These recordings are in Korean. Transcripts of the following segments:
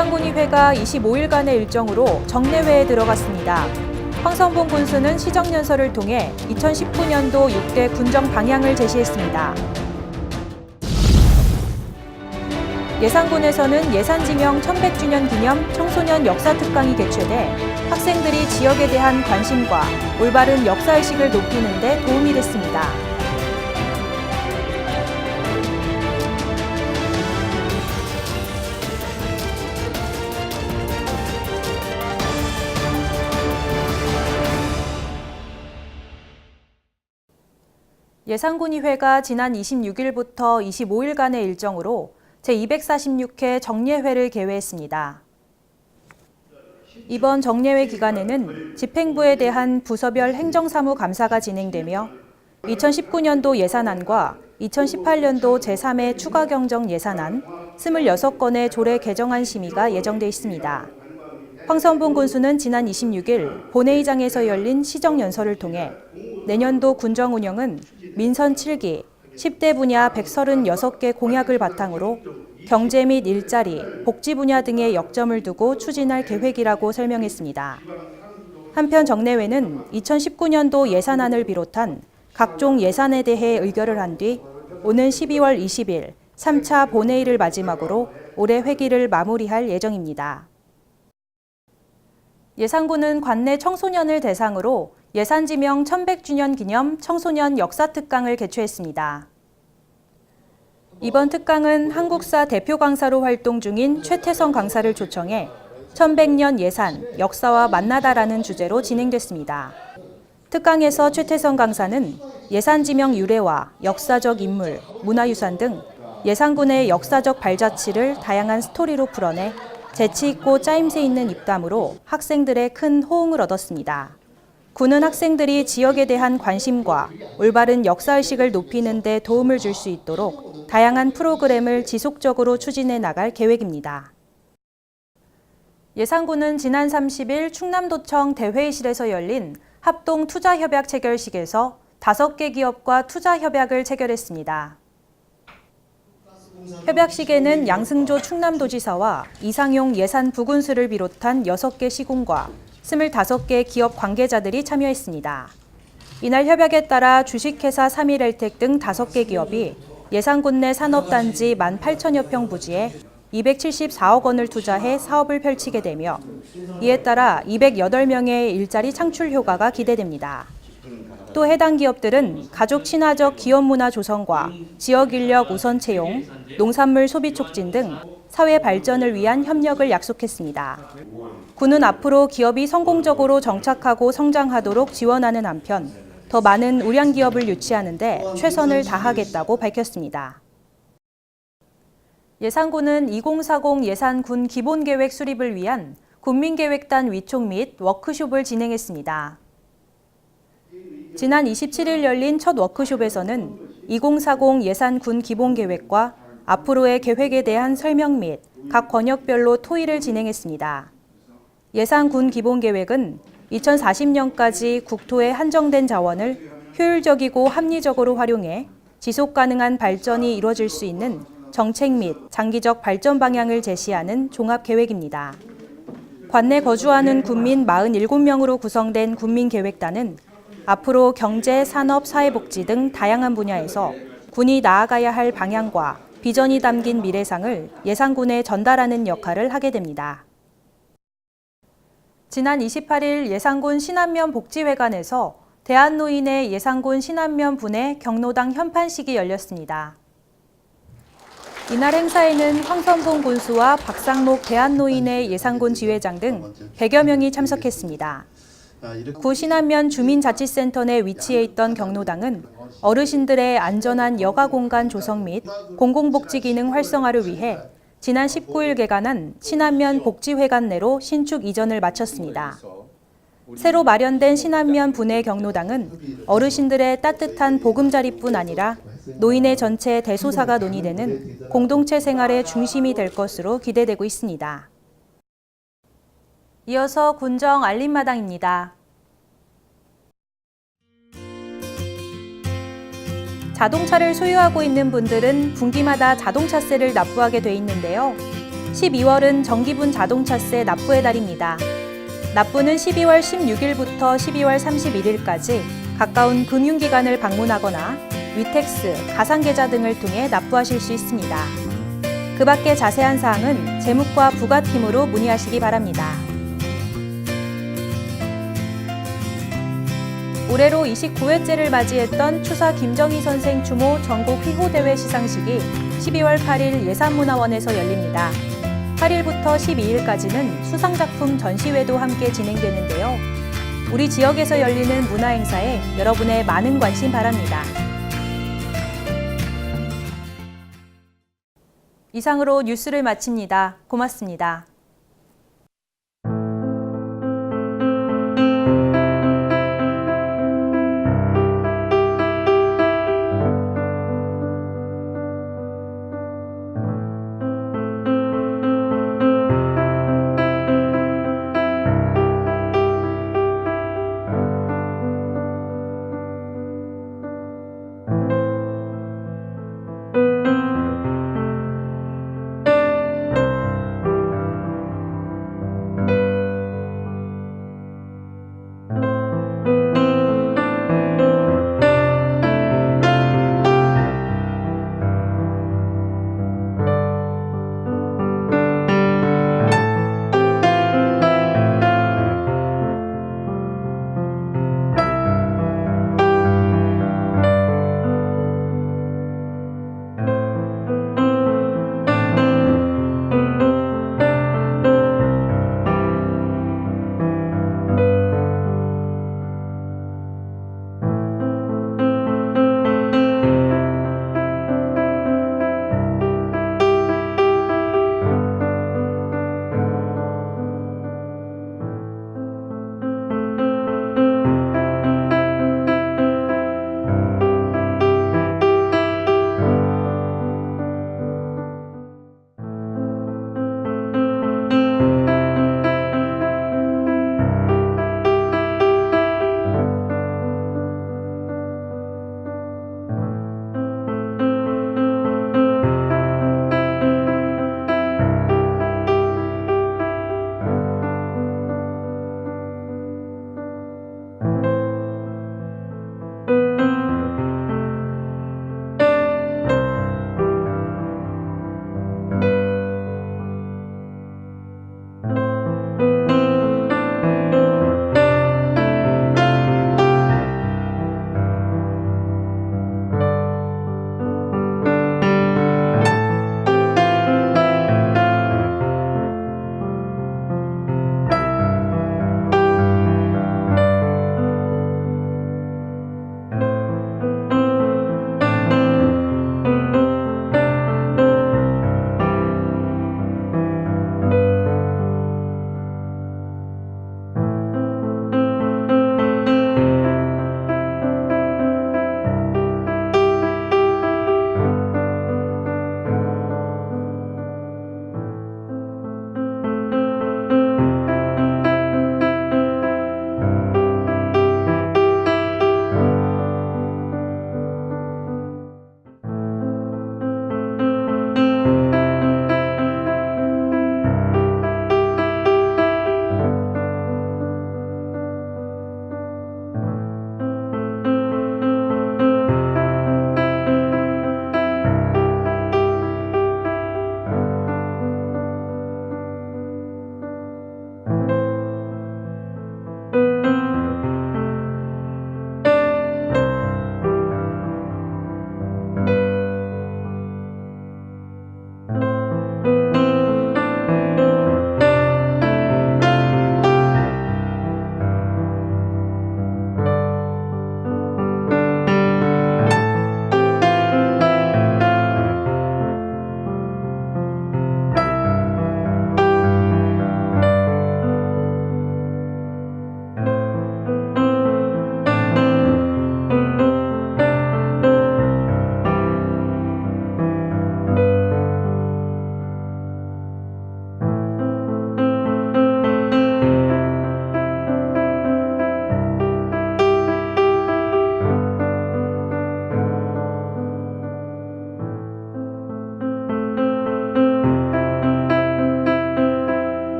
예산군의회가 25일간의 일정으로 정례회에 들어갔습니다. 황선봉 군수는 시정연설을 통해 2019년도 6대 군정 방향을 제시했습니다. 예산군에서는 예산지명 1100주년 기념 청소년 역사특강이 개최돼 학생들이 지역에 대한 관심과 올바른 역사의식을 높이는 데 도움이 됐습니다. 예산군의회가 지난 26일부터 25일간의 일정으로 제246회 정례회를 개회했습니다. 이번 정례회 기간에는 집행부에 대한 부서별 행정사무 감사가 진행되며 2019년도 예산안과 2018년도 제3회 추가 경정 예산안 26건의 조례 개정안 심의가 예정돼 있습니다. 황선봉 군수는 지난 26일 본회의장에서 열린 시정연설을 통해 내년도 군정 운영은 민선 7기, 10대 분야 136개 공약을 바탕으로 경제 및 일자리, 복지 분야 등의 역점을 두고 추진할 계획이라고 설명했습니다. 한편 정례회는 2019년도 예산안을 비롯한 각종 예산에 대해 의결을 한 뒤 오는 12월 20일 3차 본회의를 마지막으로 올해 회기를 마무리할 예정입니다. 예산군은 관내 청소년을 대상으로 예산지명 1100주년 기념 청소년 역사특강을 개최했습니다. 이번 특강은 한국사 대표 강사로 활동 중인 최태성 강사를 초청해 1100년 예산, 역사와 만나다라는 주제로 진행됐습니다. 특강에서 최태성 강사는 예산지명 유래와 역사적 인물, 문화유산 등 예산군의 역사적 발자취를 다양한 스토리로 풀어내 재치있고 짜임새 있는 입담으로 학생들의 큰 호응을 얻었습니다. 군은 학생들이 지역에 대한 관심과 올바른 역사의식을 높이는 데 도움을 줄 수 있도록 다양한 프로그램을 지속적으로 추진해 나갈 계획입니다. 예산군은 지난 30일 충남도청 대회의실에서 열린 합동 투자협약 체결식에서 5개 기업과 투자협약을 체결했습니다. 협약식에는 양승조 충남도지사와 이상용 예산부군수를 비롯한 6개 시군과 25개 기업 관계자들이 참여했습니다. 이날 협약에 따라 주식회사 3일엘텍 등 5개 기업이 예산군 내 산업단지 18,000여 평 부지에 274억 원을 투자해 사업을 펼치게 되며 이에 따라 208명의 일자리 창출 효과가 기대됩니다. 또 해당 기업들은 가족 친화적 기업 문화 조성과 지역 인력 우선 채용, 농산물 소비 촉진 등 사회 발전을 위한 협력을 약속했습니다. 군은 앞으로 기업이 성공적으로 정착하고 성장하도록 지원하는 한편 더 많은 우량 기업을 유치하는 데 최선을 다하겠다고 밝혔습니다. 예산군은 2040 예산군 기본계획 수립을 위한 군민계획단 위촉 및 워크숍을 진행했습니다. 지난 27일 열린 첫 워크숍에서는 2040 예산군 기본계획과 앞으로의 계획에 대한 설명 및 각 권역별로 토의를 진행했습니다. 예산군 기본계획은 2040년까지 국토의 한정된 자원을 효율적이고 합리적으로 활용해 지속가능한 발전이 이루어질 수 있는 정책 및 장기적 발전 방향을 제시하는 종합계획입니다. 관내 거주하는 군민 47명으로 구성된 군민계획단은 앞으로 경제, 산업, 사회복지 등 다양한 분야에서 군이 나아가야 할 방향과 비전이 담긴 미래상을 예산군에 전달하는 역할을 하게 됩니다. 지난 28일 예산군 신안면 복지회관에서 대한노인의 예산군 신안면 분회 경로당 현판식이 열렸습니다. 이날 행사에는 황선봉 군수와 박상록 대한노인의 예산군 지회장 등 100여 명이 참석했습니다. 구 신안면 주민자치센터 내 위치해 있던 경로당은 어르신들의 안전한 여가 공간 조성 및 공공복지 기능 활성화를 위해 지난 19일 개관한 신안면 복지회관 내로 신축 이전을 마쳤습니다. 새로 마련된 신안면 분회 경로당은 어르신들의 따뜻한 보금자리뿐 아니라 노인의 전체 대소사가 논의되는 공동체 생활의 중심이 될 것으로 기대되고 있습니다. 이어서 군정 알림마당입니다. 자동차를 소유하고 있는 분들은 분기마다 자동차세를 납부하게 돼 있는데요. 12월은 정기분 자동차세 납부의 달입니다. 납부는 12월 16일부터 12월 31일까지 가까운 금융기관을 방문하거나 위택스, 가상계좌 등을 통해 납부하실 수 있습니다. 그 밖의 자세한 사항은 재무과 부가팀으로 문의하시기 바랍니다. 올해로 29회째를 맞이했던 추사 김정희 선생 추모 전국 휘호대회 시상식이 12월 8일 예산문화원에서 열립니다. 8일부터 12일까지는 수상작품 전시회도 함께 진행되는데요. 우리 지역에서 열리는 문화행사에 여러분의 많은 관심 바랍니다. 이상으로 뉴스를 마칩니다. 고맙습니다.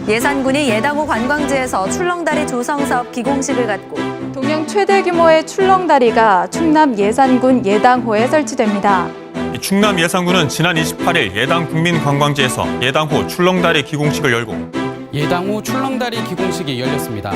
예산군이 예당호 관광지에서 출렁다리 조성 사업 기공식을 갖고 동양 최대 규모의 출렁다리가 충남 예산군 예당호에 설치됩니다. 충남 예산군은 지난 28일 예당 국민관광지에서 예당호 출렁다리 기공식을 열고 예당호 출렁다리 기공식이 열렸습니다.